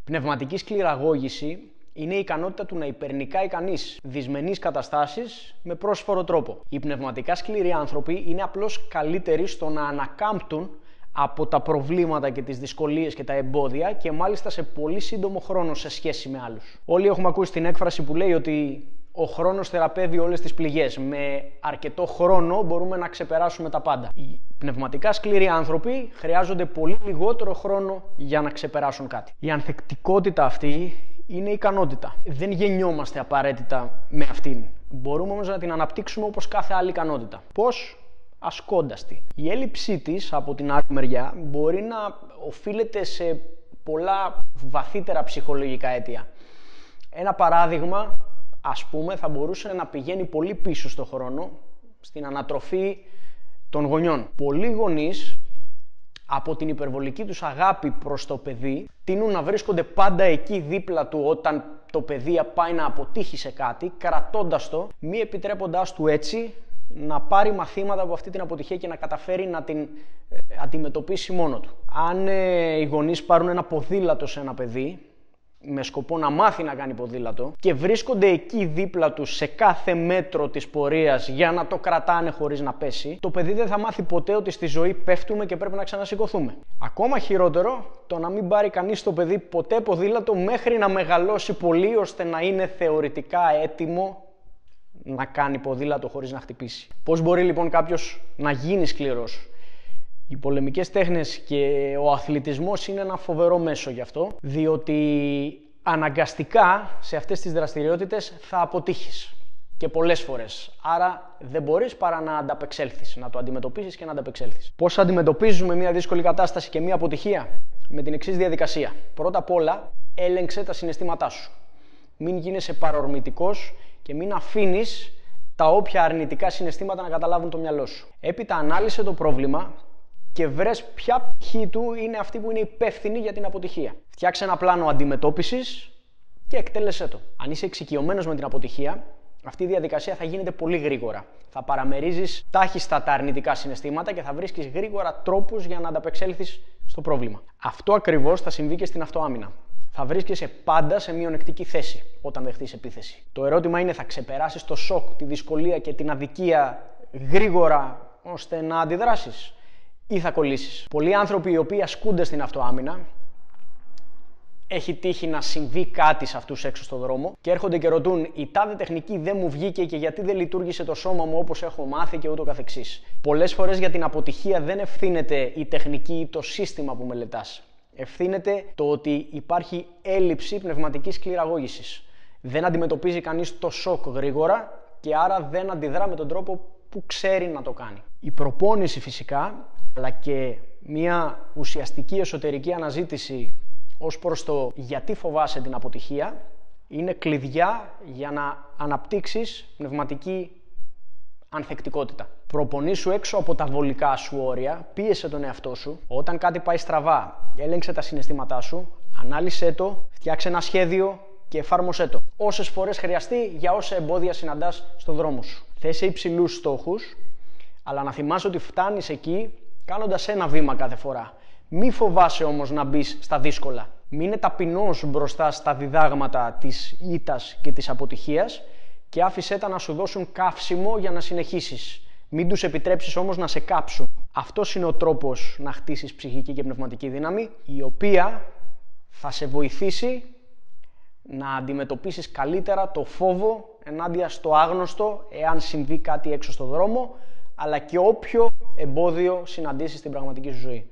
Πνευματική σκληραγώγηση είναι η ικανότητα του να υπερνικάει κανείς δυσμενείς καταστάσεις με πρόσφορο τρόπο. Οι πνευματικά σκληροί άνθρωποι είναι απλώς καλύτεροι στο να ανακάμπτουν από τα προβλήματα και τις δυσκολίες και τα εμπόδια και μάλιστα σε πολύ σύντομο χρόνο σε σχέση με άλλους. Όλοι έχουμε ακούσει την έκφραση που λέει ότι ο χρόνος θεραπεύει όλες τις πληγές. Με αρκετό χρόνο μπορούμε να ξεπεράσουμε τα πάντα. Οι πνευματικά σκληροί άνθρωποι χρειάζονται πολύ λιγότερο χρόνο για να ξεπεράσουν κάτι. Η ανθεκτικότητα αυτή είναι ικανότητα. Δεν γεννιόμαστε απαραίτητα με αυτήν. Μπορούμε όμως να την αναπτύξουμε όπως κάθε άλλη ικανότητα. Πώς? Ασκώντας τη. Η έλλειψή της, από την άλλη μεριά, μπορεί να οφείλεται σε πολλά βαθύτερα ψυχολογικά αίτια. Ένα παράδειγμα, ας πούμε, θα μπορούσε να πηγαίνει πολύ πίσω στο χρόνο, στην ανατροφή των γονιών. Πολλοί γονείς, από την υπερβολική τους αγάπη προς το παιδί, τείνουν να βρίσκονται πάντα εκεί δίπλα του όταν το παιδί πάει να αποτύχει σε κάτι, κρατώντας το, μη επιτρέποντάς του έτσι να πάρει μαθήματα από αυτή την αποτυχία και να καταφέρει να την αντιμετωπίσει μόνο του. Αν οι γονείς πάρουν ένα ποδήλατο σε ένα παιδί, με σκοπό να μάθει να κάνει ποδήλατο και βρίσκονται εκεί δίπλα του σε κάθε μέτρο της πορείας για να το κρατάνε χωρίς να πέσει, το παιδί δεν θα μάθει ποτέ ότι στη ζωή πέφτουμε και πρέπει να ξανασηκωθούμε. Ακόμα χειρότερο, το να μην πάρει κανείς το παιδί ποτέ ποδήλατο μέχρι να μεγαλώσει πολύ ώστε να είναι θεωρητικά έτοιμο να κάνει ποδήλατο χωρίς να χτυπήσει. Πώς μπορεί λοιπόν κάποιος να γίνει σκληρός? Οι πολεμικές τέχνες και ο αθλητισμός είναι ένα φοβερό μέσο γι' αυτό, διότι αναγκαστικά σε αυτές τις δραστηριότητες θα αποτύχεις και πολλές φορές. Άρα δεν μπορείς παρά να ανταπεξέλθεις, να το αντιμετωπίσεις και να ανταπεξέλθεις. Πώς αντιμετωπίζουμε μια δύσκολη κατάσταση και μια αποτυχία? Με την εξής διαδικασία. Πρώτα απ' όλα, έλεγξε τα συναισθήματά σου. Μην γίνεσαι παρορμητικός και μην αφήνεις τα όποια αρνητικά συναισθήματα να καταλάβουν το μυαλό σου. Έπειτα ανάλυσε το πρόβλημα και βρες ποια πτυχή του είναι αυτή που είναι υπεύθυνη για την αποτυχία. Φτιάξε ένα πλάνο αντιμετώπισης και εκτέλεσέ το. Αν είσαι εξοικειωμένος με την αποτυχία, αυτή η διαδικασία θα γίνεται πολύ γρήγορα. Θα παραμερίζεις τάχιστα τα αρνητικά συναισθήματα και θα βρίσκεις γρήγορα τρόπους για να ανταπεξέλθεις στο πρόβλημα. Αυτό ακριβώς θα συμβεί και στην αυτοάμυνα. Θα βρίσκεσαι πάντα σε μειονεκτική θέση όταν δεχτείς επίθεση. Το ερώτημα είναι, θα ξεπεράσεις το σοκ, τη δυσκολία και την αδικία γρήγορα ώστε να αντιδράσεις, ή θα κολλήσεις? Πολλοί άνθρωποι οι οποίοι ασκούνται στην αυτοάμυνα, έχει τύχει να συμβεί κάτι σε αυτούς έξω στον δρόμο και έρχονται και ρωτούν, η τάδε τεχνική δεν μου βγήκε και γιατί δεν λειτουργήσε το σώμα μου όπως έχω μάθει και ούτω καθεξής. Πολλές φορές για την αποτυχία δεν ευθύνεται η τεχνική ή το σύστημα που μελετάς. Ευθύνεται το ότι υπάρχει έλλειψη πνευματικής σκληραγώγησης. Δεν αντιμετωπίζει κανείς το σοκ γρήγορα και άρα δεν αντιδρά με τον τρόπο που ξέρει να το κάνει. Η προπόνηση φυσικά, αλλά και μια ουσιαστική εσωτερική αναζήτηση ως προς το γιατί φοβάσαι την αποτυχία, είναι κλειδιά για να αναπτύξεις πνευματική ανθεκτικότητα. Προπονήσου έξω από τα βολικά σου όρια, πίεσε τον εαυτό σου. Όταν κάτι πάει στραβά, έλεγξε τα συναισθήματά σου, ανάλυσέ το, φτιάξε ένα σχέδιο και εφάρμοσέ το. Όσες φορές χρειαστεί για όσα εμπόδια συναντάς στον δρόμο σου. Θέσε υψηλούς στόχους, αλλά να θυμάσαι ότι φτάνεις εκεί κάνοντας ένα βήμα κάθε φορά. Μη φοβάσαι όμως να μπεις στα δύσκολα. Μείνε ταπεινός μπροστά στα διδάγματα της ήττας και της αποτυχίας και άφησέ τα να σου δώσουν καύσιμο για να συνεχίσεις. Μην τους επιτρέψεις όμως να σε κάψουν. Αυτός είναι ο τρόπος να χτίσεις ψυχική και πνευματική δύναμη, η οποία θα σε βοηθήσει να αντιμετωπίσεις καλύτερα το φόβο ενάντια στο άγνωστο, εάν συμβεί κάτι έξω στο δρόμο, αλλά και όποιο εμπόδιο συναντήσεις στην πραγματική σου ζωή.